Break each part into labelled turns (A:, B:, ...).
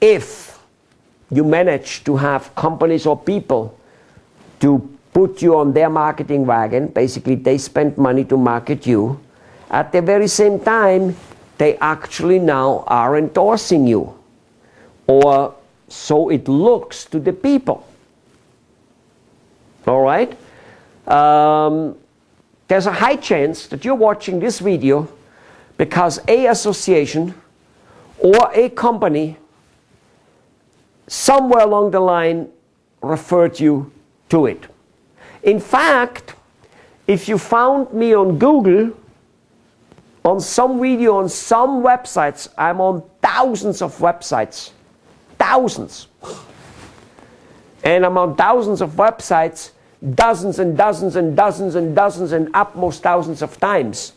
A: if you manage to have companies or people to put you on their marketing wagon, basically they spend money to market you, at the very same time they actually now are endorsing you, or so it looks to the people. All right? There's a high chance that you're watching this video because a association or a company somewhere along the line referred you to it. In fact, if you found me on Google, on some video, on some websites, I'm on thousands of websites. Thousands. And I'm on thousands of websites, dozens and dozens and dozens and dozens and utmost thousands of times.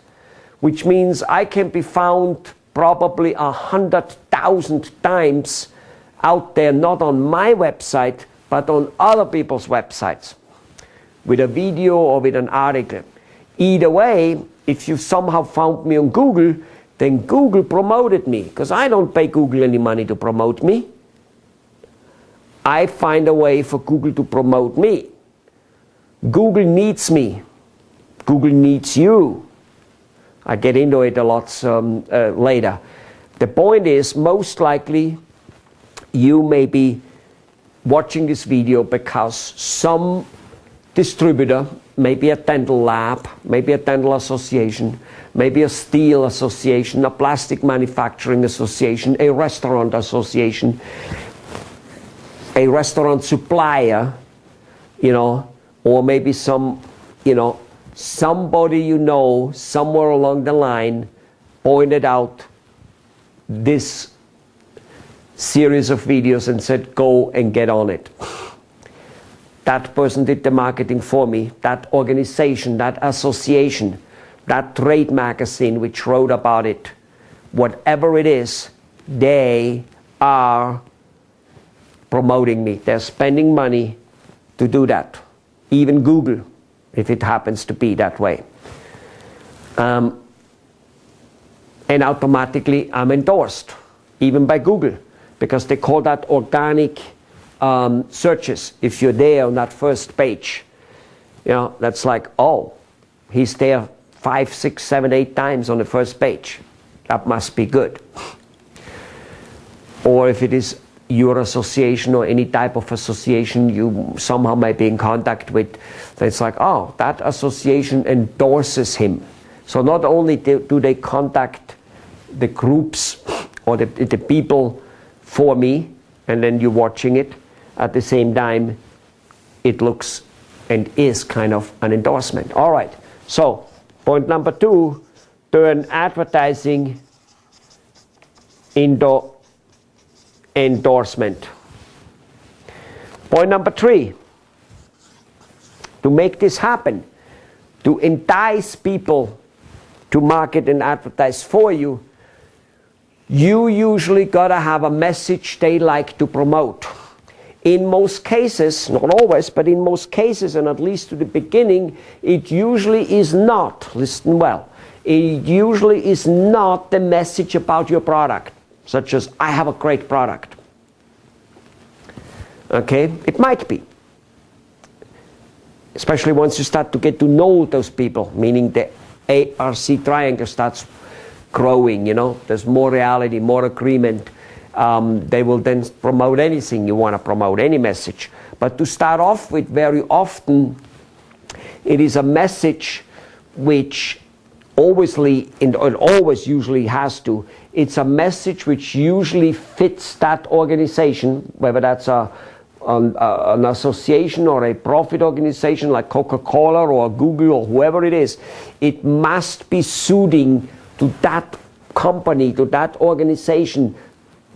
A: Which means I can be found probably 100,000 times out there, not on my website, but on other people's websites, with a video or with an article. Either way, if you somehow found me on Google, then Google promoted me, because I don't pay Google any money to promote me. I find a way for Google to promote me. Google needs me. Google needs you. I get into it a lot later. The point is, most likely, you may be watching this video because some distributor, maybe a dental lab, maybe a dental association, maybe a steel association, a plastic manufacturing association, a restaurant association, a restaurant supplier, you know, or maybe some, you know, somebody you know somewhere along the line pointed out this series of videos and said, go and get on it. That person did the marketing for me. That organization, that association, that trade magazine which wrote about it, whatever it is, they are promoting me. They're spending money to do that. Even Google, if it happens to be that way. And automatically I'm endorsed, even by Google, because they call that organic searches. If you're there on that first page, you know, that's like, oh, he's there 5, 6, 7, 8 times on the first page. That must be good. Or if it is your association or any type of association you somehow might be in contact with, then it's like, oh, that association endorses him. So not only do they contact the groups or the people for me, and then you're watching it, at the same time it looks and is kind of an endorsement. All right, so point number 2, turn advertising into endorsement. Point number 3, to make this happen, to entice people to market and advertise for you, you usually gotta have a message they like to promote. In most cases, not always, but in most cases, and at least to the beginning, it usually is not, listen well, it usually is not the message about your product, such as, I have a great product. Okay, it might be. Especially once you start to get to know those people, meaning the ARC triangle starts growing, you know, there's more reality, more agreement. They will then promote anything you want to promote, any message. But to start off with, very often, it is a message which always usually has to, it's a message which usually fits that organization, whether that's an association or a profit organization like Coca-Cola or Google or whoever it is. It must be suiting to that company, to that organization.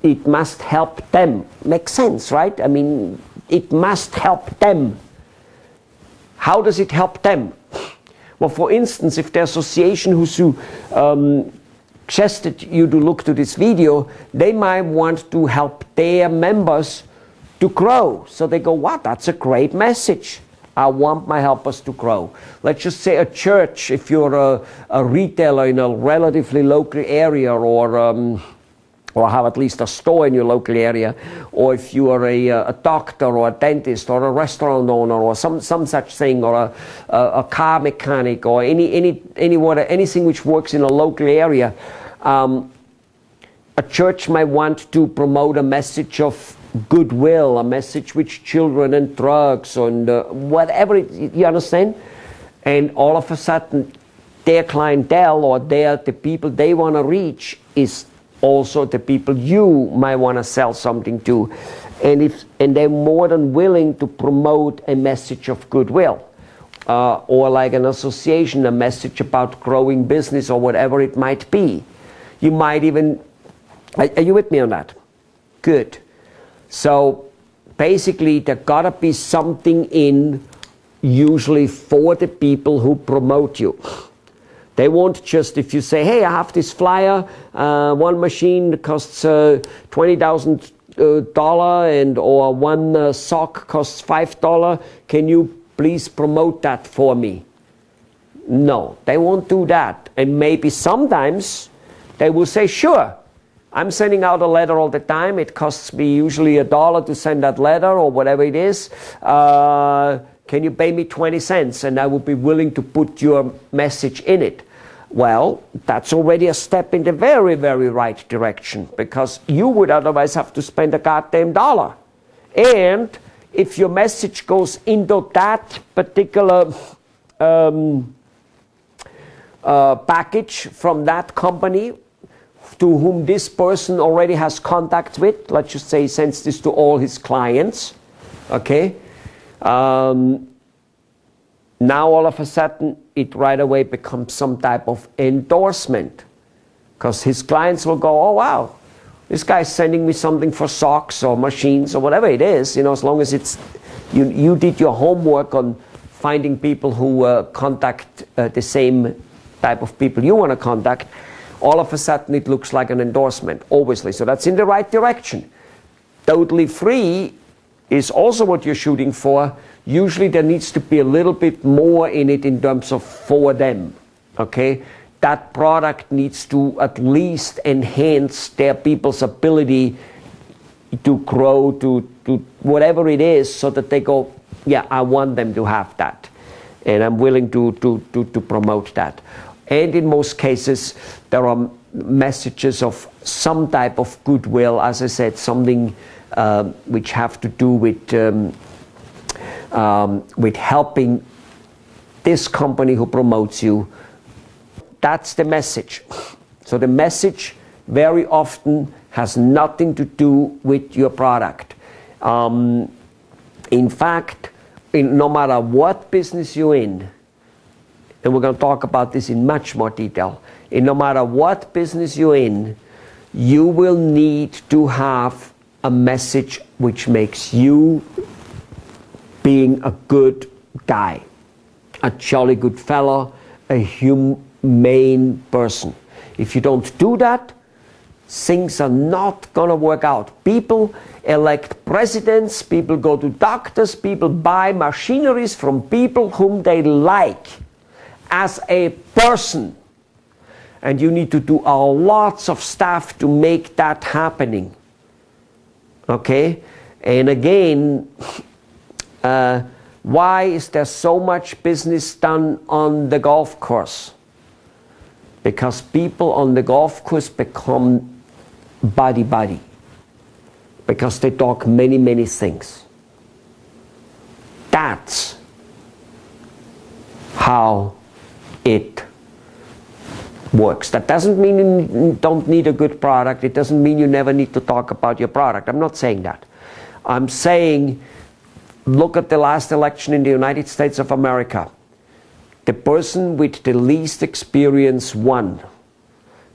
A: It must help them. Makes sense, right? I mean, it must help them. How does it help them? Well, for instance, if the association who suggested you to look to this video, they might want to help their members to grow. So they go, wow, that's a great message. I want my helpers to grow. Let's just say a church, if you're a retailer in a relatively local area, or or have at least a store in your local area, or if you are a doctor or a dentist or a restaurant owner or some such thing, or a car mechanic, or anything which works in a local area, a church might want to promote a message of goodwill, a message with children and drugs and whatever you understand, and all of a sudden their clientele or the people they want to reach is also the people you might want to sell something to, and they're more than willing to promote a message of goodwill, or like an association, a message about growing business or whatever it might be. You might even, are you with me on that? Good. So basically there gotta be something in usually for the people who promote you. They won't just, if you say, hey, I have this flyer, one machine costs $20,000 or one sock costs $5, can you please promote that for me? No, they won't do that. And maybe sometimes they will say, sure, I'm sending out a letter all the time. It costs me usually $1 to send that letter or whatever it is. Can you pay me 20 cents? And I will be willing to put your message in it. Well, that's already a step in the very, very right direction, because you would otherwise have to spend a goddamn dollar. And if your message goes into that particular package from that company to whom this person already has contact with, let's just say he sends this to all his clients, okay? Now all of a sudden it right away becomes some type of endorsement, because his clients will go, oh wow, this guy's sending me something for socks or machines or whatever it is, you know, as long as it's you did your homework on finding people who contact the same type of people you want to contact. All of a sudden it looks like an endorsement, obviously. So that's in the right direction. Totally free is also what you're shooting for. Usually there needs to be a little bit more in it in terms of for them, okay? That product needs to at least enhance their people's ability to grow, to whatever it is, so that they go, yeah, I want them to have that. And I'm willing to promote that. And in most cases, there are messages of some type of goodwill, as I said, something which have to do with helping this company who promotes you. That's the message. So the message very often has nothing to do with your product. In fact, no matter what business you're in, and we're going to talk about this in much more detail, no matter what business you're in, you will need to have a message which makes you being a good guy, a jolly good fellow, a humane person. If you don't do that, things are not going to work out. People elect presidents, people go to doctors, people buy machineries from people whom they like as a person. And you need to do a lots of stuff to make that happening. Okay? And again, why is there so much business done on the golf course? Because people on the golf course become buddy-buddy. Because they talk many, many things. That's how it works. That doesn't mean you don't need a good product. It doesn't mean you never need to talk about your product. I'm not saying that. I'm saying, look at the last election in the United States of America. The person with the least experience won.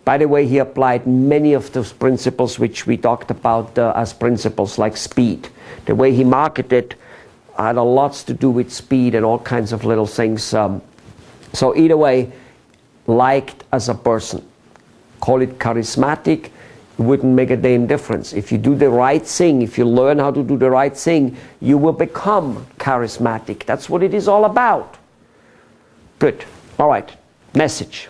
A: By the way, he applied many of those principles which we talked about as principles, like speed. The way he marketed had a lot to do with speed and all kinds of little things. So either way, liked as a person. Call it charismatic, it wouldn't make a damn difference. If you do the right thing, if you learn how to do the right thing, you will become charismatic. That's what it is all about. Good. All right. Message.